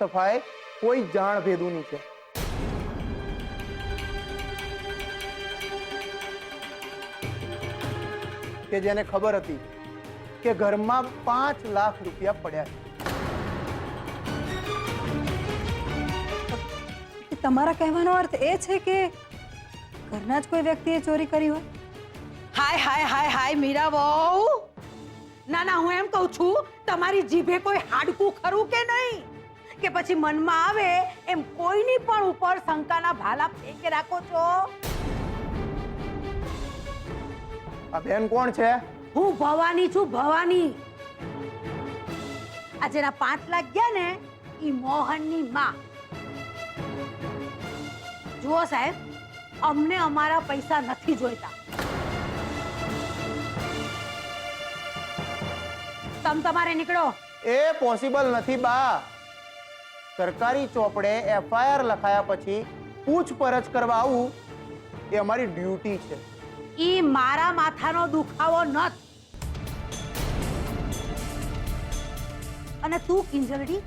સફાઈ કોઈ જાણ ભેદુની છે. કે જેને ખબર હતી કે ઘરમાં 5 લાખ રૂપિયા પડ્યા છે. તમારા કહેવાનો અર્થ એ છે કે ઘરના જ કોઈ વ્યક્તિએ ચોરી કરી હોય? હાય હાય હાય હાય મીરા વહુ, ના ના હું એમ કહું છું, તમારી જીભે કોઈ હાડકું ખરું કે નહીં, કે પછી મનમાં આવે એમ કોઈની પણ ઉપર શંકાના ભાલા ફેંકે રાખો છો? આ બેન કોણ છે? હું ભવાની છું, ભવાની. આ જેના 5 લાખ ગયા ને ઈ મોહનની માં. જુઓ સાહેબ, અમને અમારા પૈસા નથી જોઈતા. તમારે નીકળો. એ પોસિબલ નથી બા. સરકારી ચોપડે FIR લખાયા પછી પૂછપરછ કરવા આવું એ અમારી ડ્યુટી છે. ઈ મારા માથાનો દુખાવો નથ. અને તું કિંજલડી,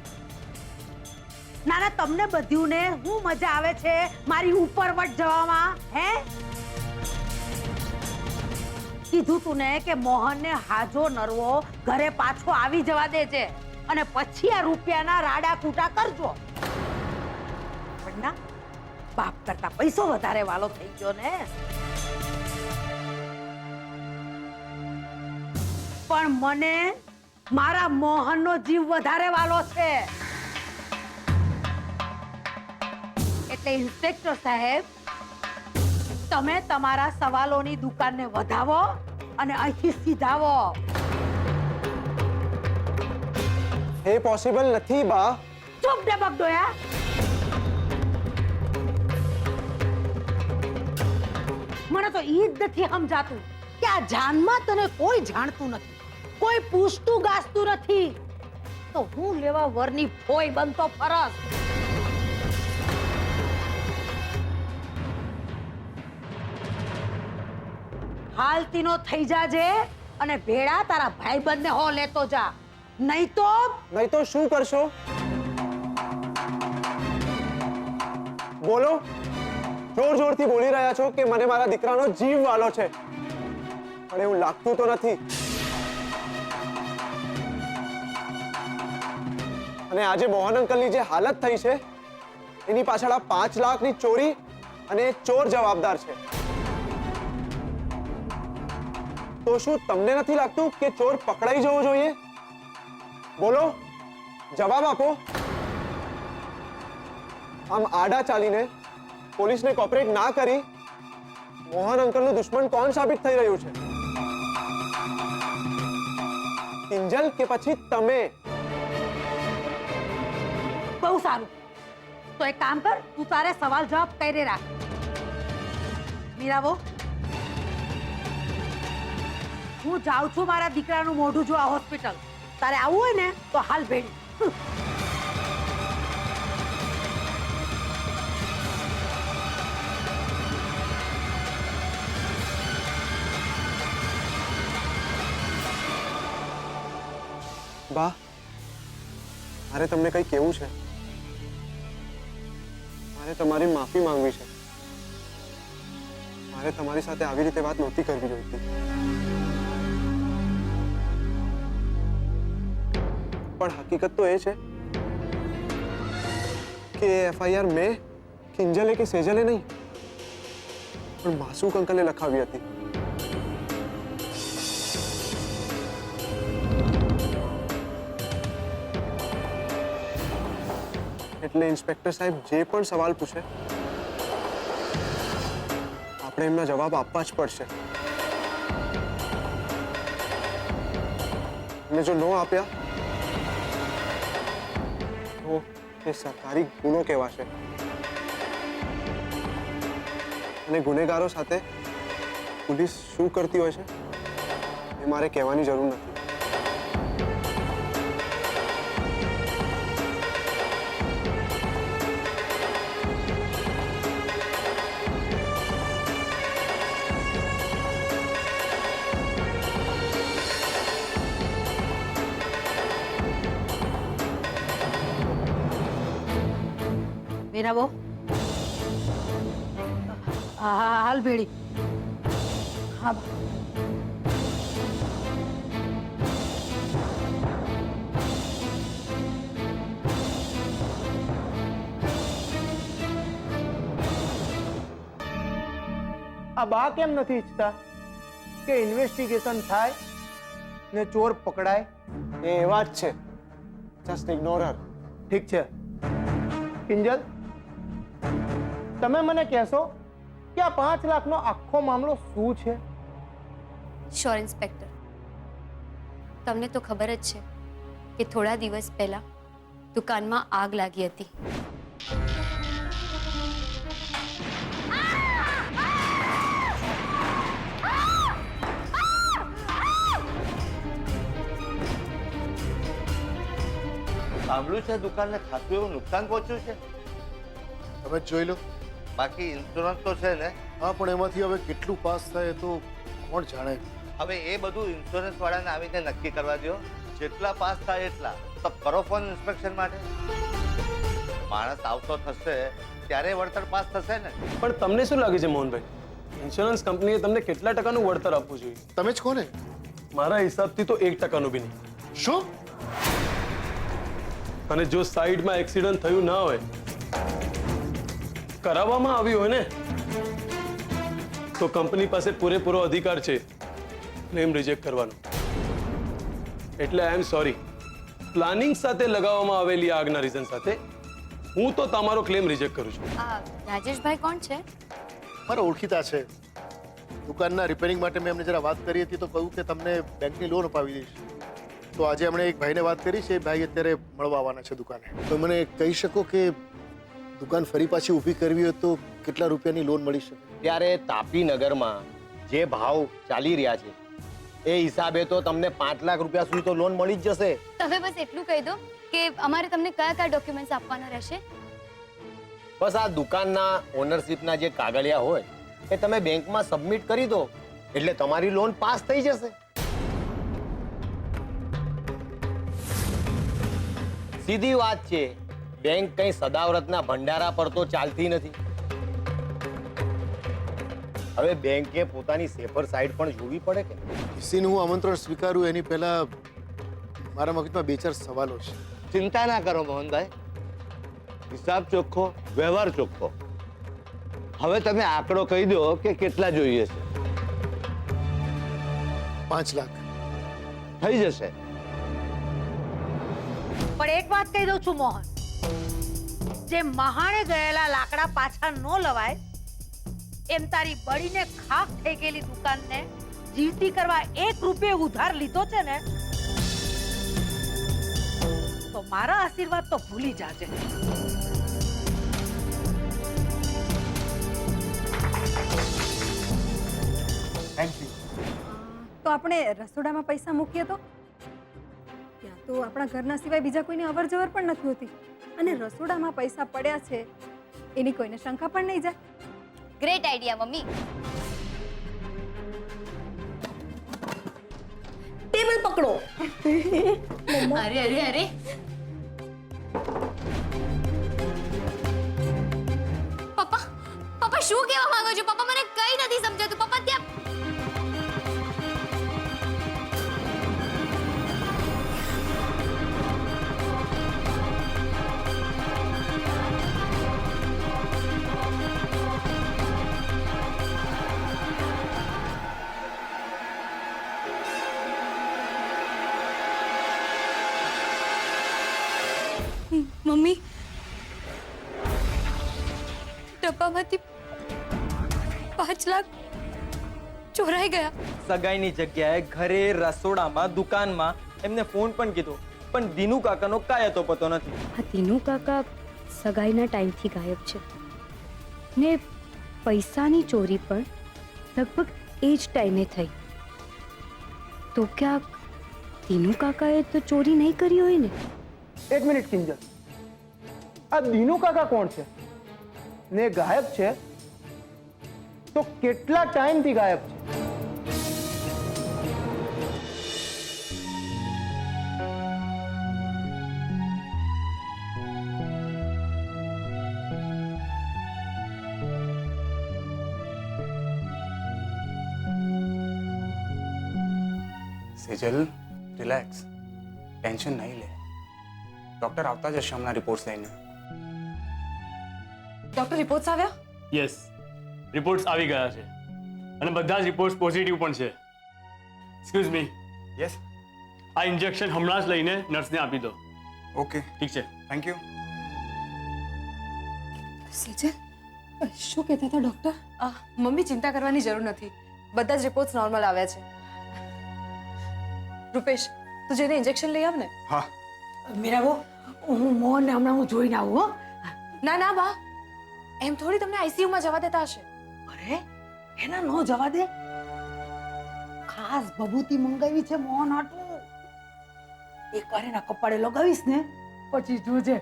નાના તમને બધ્યુંને હું મજા આવે છે મારી ઉપરવટ જવામાં? હે, કીધું તું ને કે મોહનને હાજો નરવો ઘરે પાછો આવી જવા દે છે અને પછી આ રૂપિયાના રાડા કૂટા કરજો. પણ ના, બાપ કરતા પૈસો વધારે વાલો થઈ ગયો ને. પણ મને મારા મોહનનો જીવ વધારે વાલો છે. એટલે ઇન્સ્પેક્ટર સાહેબ, તમે તમારા સવાલોની દુકાનને વધાવો અને અહીંથી સીધાવો. એ પોસિબલ નથી બા. ચૂપ ડબક ડોયા. મને તો ઈ જ નથી સમજાતું કે આ જાનમાં તને કોઈ જાણતું નથી, કોઈ પૂછતું ગાસતું નથી, તો હું લેવા વરની ફોય બનતો ફરસ. હાલતીનો થઈ જાજે અને ભેળા તારા ભાઈબંધને હો લેતો જા. નહીં તો શું કરશો? બોલો. જોર જોરથી બોલી રહ્યા છો કે મને મારા દીકરાનો જીવ વાલો છે, પણ એવું લાગતું તો નથી. અને આજે મોહન અંકલની જે હાલત થઈ છે એની પાછળ આ 5 લાખની ચોરી અને ચોર જવાબદાર છે. તો શું તમને નથી લાગતું કે ચોર પકડાઈ જવો જોઈએ? બોલો, જવાબ આપો. આમ આડા ચાલીને પોલીસને કોઓપરેટ ના કરી મોહન અંકલનું દુશ્મન કોણ સાબિત થઈ રહ્યું છે? કિંજલ કે પછી તમે? બહુ સારું. તો એક કામ કર, તું તારે સવાલ જવાબ કરી રાખ. મીરાવો, હું જાઉં છું મારા દીકરાનું મોઢું જોવા હોસ્પિટલ. તારે આવવું હોય ને તો હાલ ભેડી. બા, મારે તમને કંઈ કહેવું છે. મારે તમારી માફી માંગવી છે. મારે તમારી સાથે આવી રીતે વાત નહોતી કરવી જોઈતી. પણ હકીકત તો એ છે કે FIR મેં, કિંજલે કે સેજલે નહીં, પણ માસૂક અંકલે લખાવી હતી. એટલે ઇન્સ્પેક્ટર સાહેબ જે પણ સવાલ પૂછે આપણે એમના જવાબ આપવા જ પડશે. અને જો ન આપ્યા તો એ સરકારી ગુનો કહેવાશે. અને ગુનેગારો સાથે પોલીસ શું કરતી હોય છે એ મારે કહેવાની જરૂર નથી. મીરા બહુ હાલ ભેળી. હા બા. આ બા કેમ નથી ઈચ્છતા કે ઇન્વેસ્ટિગેશન થાય ને ચોર પકડાય? એ એવા જ છે. જસ્ટ ઇગ્નોર હર. ઠીક છે કિંજલ, તમે મને કહેશો કે આ 5 લાખનો આખો મામલો શું છે? શ્યોર ઇન્સ્પેક્ટર, તમને તો ખબર જ છે કે થોડા દિવસ પહેલા દુકાનમાં આગ લાગી હતી. સાંભળ્યું છે દુકાનને ખાસું એવું નુકસાન પહોંચ્યું છે. તમે જ જોઈ લો. બાકી ઇન્સ્યોરન્સ તો છે ને? હા, પણ એમાંથી હવે કેટલું પાસ થાય એ તો કોણ જાણે. હવે એ બધું ઇન્સ્યોરન્સ વાળાને આવીને નક્કી કરવા દો. જેટલા પાસ થાય એટલા તો કરો ફોન ઇન્સ્પેક્શન માટે. માણસ આવતો થશે ત્યારે વળતર પાસ થશે ને. પણ તમને શું લાગે છે મોહનભાઈ, ઇન્સ્યોરન્સ કંપનીએ તમને કેટલા ટકાનું વળતર આપવું જોઈએ? તમે જ કોને? મારા હિસાબથી તો 1% બી નહીં. શું? અને જો સાઈડમાં એક્સિડન્ટ થયું ના હોય, કરાવવામાં આવ્યું હોય ને, તો કંપની પાસે પૂરેપૂરો અધિકાર છે ક્લેમ રિજેક્ટ કરવાનો. એટલે આઈ એમ સોરી, પ્લાનિંગ સાથે લગાવવામાં આવેલી આગના રીઝન સાથે હું તો તમારો ક્લેમ રિજેક્ટ કરું છું. આ રાજેશભાઈ કોણ છે? મારા ઓળખીતા છે. દુકાનના રિપેરિંગ માટે મેં એમને જરા વાત કરી હતી તો કહ્યું કે તમને બેંકની લોન અપાવી દઈશ. તો આજે એમણે એક ભાઈને વાત કરી છે, ભાઈ અત્યારે મળવા આવવાના છે દુકાને. તો મને કહી શકો કે દુકાન ફરી પાછી ઊભી કરવી હોય તો કેટલા રૂપિયાની લોન મળી શકે? ત્યારે તાપી નગરમાં જે ભાવ ચાલી રહ્યા છે એ હિસાબે તો તમને 5 લાખ રૂપિયા સુધી તો લોન મળી જ જશે. તમે બસ એટલું કહી દો કે અમારે તમને કયા કયા ડોક્યુમેન્ટ્સ આપવાના રહેશે. બસ આ દુકાનના ઓનરશિપના જે કાગળિયા હોય એ તમે બેંકમાં સબમિટ કરી દો એટલે તમારી લોન પાસ થઈ જશે. સીધી વાત છે, બેંક કઈ સદાવ્રતના ભંડારા પર તો ચાલતી નથી. હવે બેંકે પોતાની સેફર સાઈડ પણ જોવી પડે કે ઈસીનું હું આમંત્રણ સ્વીકારું એની પહેલા મારા મગજમાં 2-4 સવાલો છે. ચિંતા ના કરો મોહનભાઈ, હિસાબ ચોખ્ખો, વ્યવહાર ચોખ્ખો. હવે તમે આંકડો કહી દો કે કેટલા જોઈએ છે. 5 લાખ થઈ જશે. પણ એક વાત કહી દઉં છું મોહન, જે મહાણે ગયેલા લાકડા પાછા ન લવાય એમ તારી બળીને ખાખ થઈ ગયેલી દુકાનને જીવતી કરવા 1 રૂપિયો ઉધાર લીધો છે ને, તો મારા આશીર્વાદ તો ભૂલી જાજે. Thank you. તો આપણે રસોડામાં પૈસા મૂકીએ તો? ત્યાં તો આપણા ઘરના સિવાય બીજા કોઈની અવર જવર પણ નથી હોતી, અને રસોડામાં પૈસા પડ્યા છે એની કોઈને શંકા પણ નહીં જાય. Great idea mummy. ટેબલ પકડો. અરે અરે અરે, પપ્પા પપ્પા શું કહેવા માંગો છો? પપ્પા મને કઈ નથી સમજાતું. પપ્પા ત્યાં મમ્મી, ડબ્બામાંથી 5 લાખ ચોરાઈ ગયા. સગાઈની જગ્યાએ ઘરે, રસોડામાં, દુકાનમાં એમને ફોન પણ કીધો, પણ દીનુ કાકાનો કાંઈ અતો પતો નથી. આ દીનુ કાકા સગાઈના ટાઈમથી ગાયબ છે ને પૈસાની ચોરી પણ લગભગ એ જ ટાઈમે થઈ. તો ક્યાંક દીનુ કાકાએ તો ચોરી નહીં કરી હોય ને? એક મિનિટ કિંજલ, આ દીનુ કાકા કોણ છે ને ગાયબ છે તો કેટલા ટાઈમથી ગાયબ છે? સેજલ રિલેક્સ, ટેન્શન નહીં લે. ડોક્ટર આવતા જ હશે હમણાં રિપોર્ટ્સ લઈને. ડોક્ટર રિપોર્ટ્સ આવ્યા? યસ, રિપોર્ટ્સ આવી ગયા છે અને બધા જ રિપોર્ટ્સ પોઝિટિવ પણ છે. એક્સક્યુઝ મી, યસ, આ ઇન્જેક્શન હમણાં જ લઈને નર્સને આપી દો. ઓકે, ઠીક છે. Thank you. સેજલ શું કહેતા હતા ડોક્ટર? મમ્મી ચિંતા કરવાની જરૂર નથી, બધા જ રિપોર્ટ્સ નોર્મલ આવ્યા છે. રૂપેશ, તું જઈને ઇન્જેક્શન લઈ આવ ને. હા. મીરાબો, હું મોહનને હમણાં જોઈને આવું હો. ના ના બા, એમ થોડી તમને આઈસીયુ માં જવા દેતા હશે. અરે એના નો જવા દે, ખાસ બબૂતી મંગાવી છે મોહન હાટું. એકવાર એના કપાળે લગાવીશ ને પછી જોજે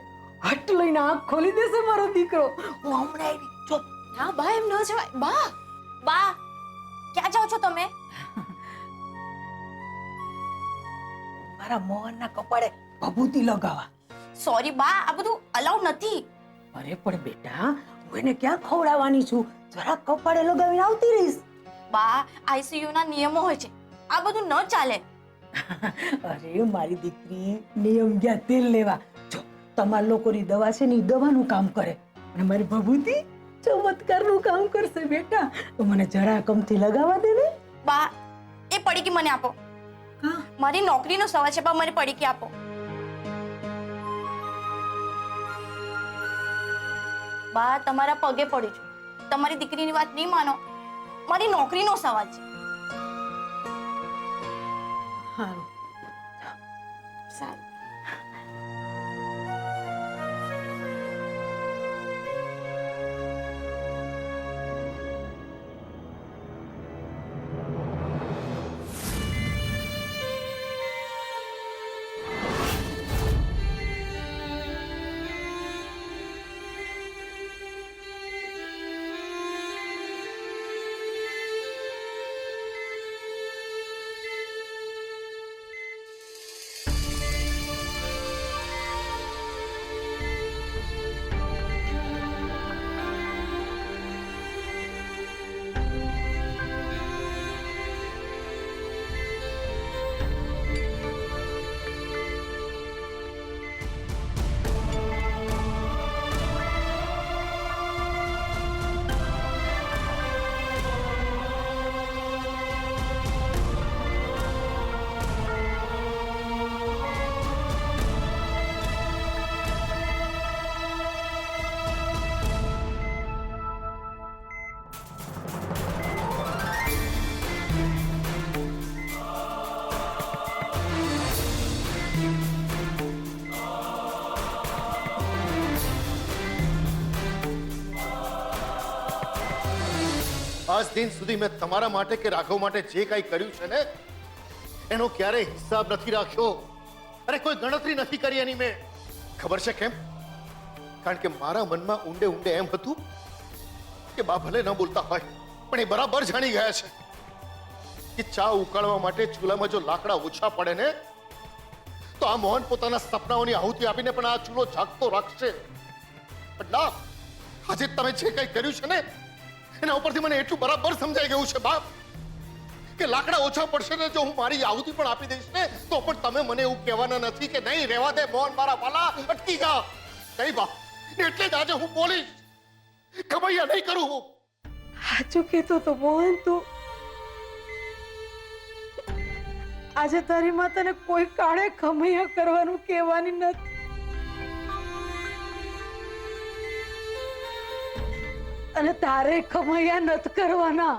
હટ લઈને આંખ ખોલી દેશે મારો દીકરો. હું હમણાં આવી. જો ના બા, એમ ન જવાય. બા બા, ક્યાં જાઓ છો તમે? મારા મોહનના કપાળે બબૂતી લગાવવા. સોરી બા, આ બધું અલાઉડ નથી. અરે પણ બેટા, હું એને ક્યાં ખવડાવવાની છું? જરા કપાળે લગાવીને આવતી રહીશ. બા, આઈસીયુ ના નિયમો હોય છે, આ બધું ન ચાલે. અરે મારી દીકરી, નિયમ ગયા તેલ લેવા. જો તમારા લોકોની દવા છે ને એ દવાનું કામ કરે અને મારી બબૂતી ચમત્કારનું કામ કરશે બેટા. તો મને જરા કમથી લગાવવા દે ને. બા, એ પડીકી મને આપો. મારી નોકરીનો સવાલ છે બા, મને પડીકી આપો. બા, તમારા પગે પડી છું, તમારી દીકરીની વાત નહીં માનો, મારી નોકરીનો સવાલ છે. સારું. સારું. આજ દિન સુધી મેં તમારા માટે કે રાઘવ માટે જે કંઈ કર્યું છે ને એનો ક્યારેય હિસાબ નથી રાખ્યો. અરે કોઈ ગણતરી નથી કરી એની મેં. ખબર છે કેમ? કારણ કે મારા મનમાં ઊંડે ઊંડે એમ હતું કે બા ભલે ન બોલતા હોય પણ એ બરાબર જાણી ગયા છે કે ચા ઉકાળવા માટે ચૂલામાં જો લાકડા ઓછા પડે ને તો આ મોહન પોતાના સપનાઓની આહુતિ આપીને પણ આ ચૂલો જાગતો રાખશે. પણ ના, આજે તમે જે કંઈ કર્યું છે ને એના ઉપરથી મને એટલું બરાબર સમજાઈ ગયું છે બાપ કે લાકડા ઓછા પડશે ને જો હું મારી આહુતિ પણ આપી દઈશ ને તો પણ તમે મને એવું કહેવાના નથી કે નહીં રહેવા દે મોહન મારા વાલા, અટકી જા. નહીં બાપ, એટલે જ આજે હું બોલીશ, કમૈયા નહીં કરું હું. સાચું કહેતો તો મોહન તું. આજે તારી માતાને કોઈ કાળે ખમૈયા કરવાનું કહેવાની નથી. અને તારે ખમૈયા નથી કરવાના.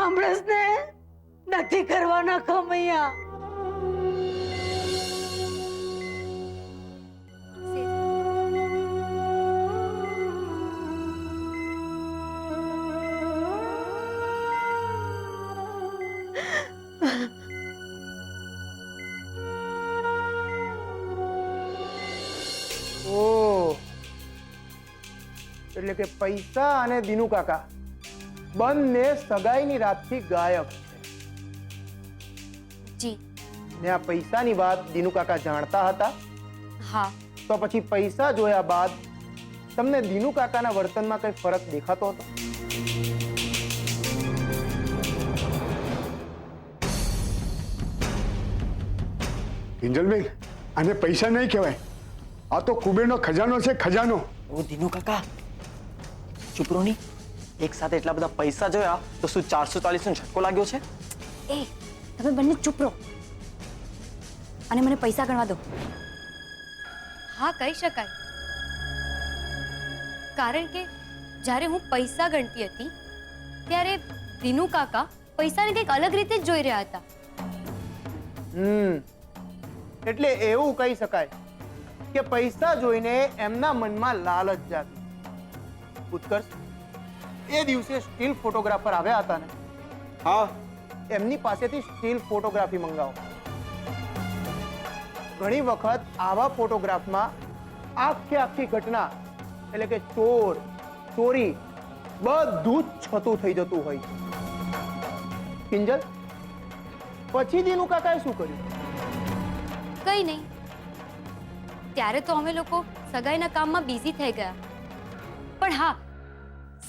આમળસ ને નથી કરવાના ખમૈયા. એટલે કે પૈસા અને દિનુ કાકા બંને સગાઈની રાતથી ગાયબ છે. જી. ને આ પૈસાની વાત દિનુ કાકા જાણતા હતા? હા. તો પછી પૈસા જોયા બાદ તમને દિનુ કાકાના વર્તનમાં કઈ ફરક દેખાતો હતો? કિંજલબેન, આને પૈસા નહીં કહેવાય, આ તો કુબેરનો ખજાનો છે, ખજાનો. ઓ દિનુ કાકા, ચૂપ રહો ની. એક સાથે એટલા બધા પૈસા જોયા તો શું 440 નો ઝટકો લાગ્યો છે? એ તમે બંને ચૂપ રહો અને મને પૈસા ગણવા દો. હા, કહી શકાય. કારણ કે જ્યારે હું પૈસા ગણતી હતી ત્યારે દિનુ કાકા પૈસાને કંઈક અલગ રીતે જ જોઈ રહ્યા હતા. એટલે એવું કહી શકાય કે પૈસા જોઈને એમના મનમાં લાલચ જાગી. ઉત્કર્ષ, એ દિવસે સ્ટીલ ફોટોગ્રાફર આવ્યા હતા ને? હા. એમની પાસેથી સ્ટીલ ફોટોગ્રાફી મંગાવો. ઘણી વખત આવા ફોટોગ્રાફમાં આખી ઘટના એટલે કે ચોર, ચોરી બધું જ છતું થઈ જતું હોય. કિંજલ, પછી દિનુ કાકાએ શું કર્યું? કંઈ નહીં. ત્યારે તો અમે લોકો સગાઈના કામમાં બિઝી થઈ ગયા. પણ હા,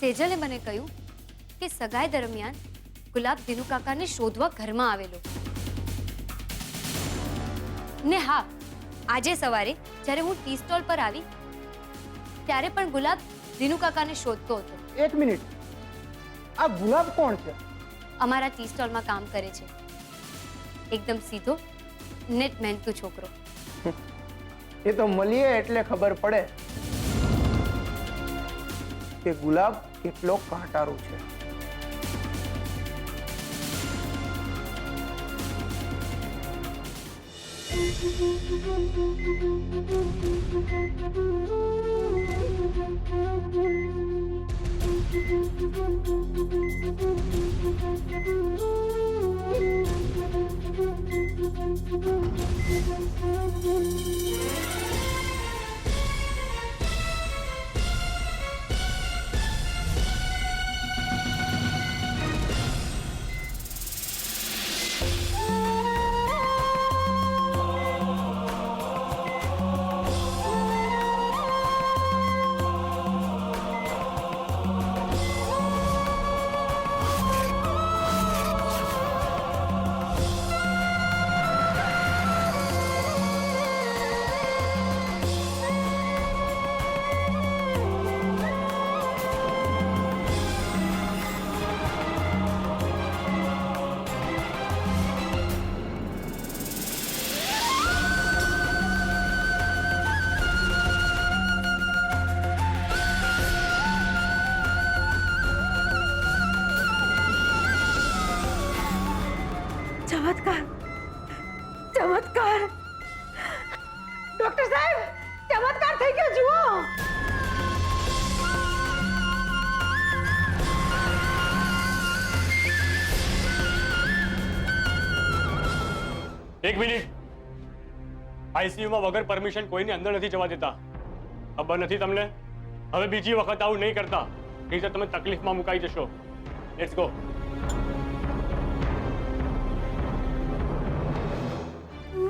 સેજલે મને કહ્યું કે સગાઈ દરમિયાન ગુલાબ દિનુ કાકાને શોધવા ઘરમાં આવેલો. ને હા, આજે સવારે જ્યારે હું ટી સ્ટોલ પર આવી ત્યારે પણ ગુલાબ દિનુ કાકાને શોધતો હતો. એક મિનિટ, આ ગુલાબ કોણ છે? અમારા ટી સ્ટોલમાં કામ કરે છે. એકદમ સીધો, નેટ મહેનતુ છોકરો. એ તો મળીએ એટલે ખબર પડે કે ગુલાબ કેટલો કાંટાળો છે. ચમત્કાર, ચમત્કાર! ડોક્ટર સાહેબ, ચમત્કાર થઈ ગયો, જુઓ. એક મિનિટ. આઈસીયુમાં વગર પરમિશન કોઈને અંદર નથી જવા દેતા. ખબર નથી તમને? હવે બીજી વખત આવું નહીં કરતા, નહીં તો તમે તકલીફમાં મુકાઈ જશો. Let's go.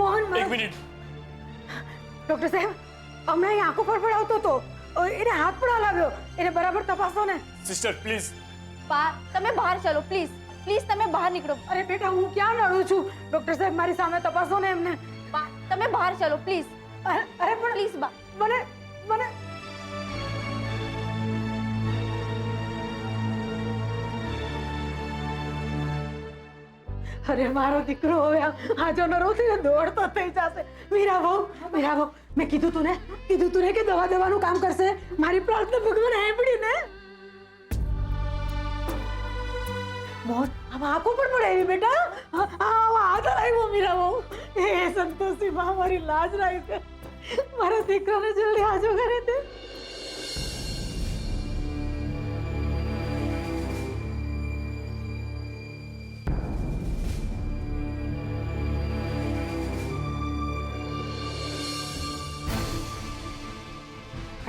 મોહન, એક મિનિટ. ડોક્ટર સાહેબ, હમણાં અહીં આંખો પર પડાવતો હતો, એને હાથ પણ હલાવ્યો. એને બરાબર તપાસો ને. Sister please. પા, તમે બહાર ચલો પ્લીઝ. પ્લીઝ તમે બહાર નીકળો. અરે બેટા, હું ક્યાં લડું છું? ડોક્ટર સાહેબ, મારી સામે તપાસો ને એમને. પા, તમે બહાર ચલો પ્લીઝ. અરે પણ પ્લીઝ બા. મને અરે મારો દીકરો હવે આજો નરોથી દોડતો થઈ જશે. મીરા બહુ, મેં કીધું તું ને કે દવા દેવાનું કામ કરશે. મારી પ્રાર્થના ભગવાન સાંભળી ને. મોહન, આમાં આંખો પણ પડાવી બેટા. હાથ લાવ્યો મીરા બહુ. એ સંતોષી માં મારી લાજ રાખે. મારા દીકરાને જલ્દી હાજો કરી દે.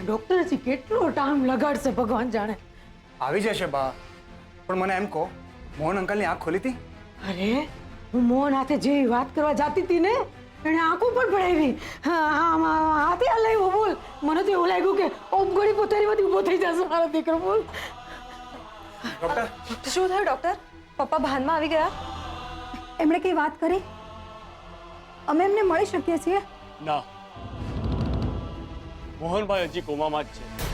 ડોક્ટર હજી કેટલો ટાઈમ લગાડશે ભગવાન જાણે. આવી જશે બા, પણ મને એમ કહો, મોહન અંકલની આંખ ખોલી હતી? અરે, હું મોહન હાથે જેવી વાત કરવા જાતી હતી ને, એને આંખો પણ પડાવી. હાથે હલાવ્યો. બોલ, મને તો એવું લાગ્યું કે ઓમગોળી પોતારીમાંથી ઊભો થઈ જશે મારો દીકરો. બોલ. ડોક્ટર, શું થયું ડોક્ટર? પપ્પા ભાનમાં આવી ગયા? એમણે કઈ વાત કરી? અમે એમને મળી શકીએ છીએ? ના, મોહનભાઈ હજી કોમામાં જ છે.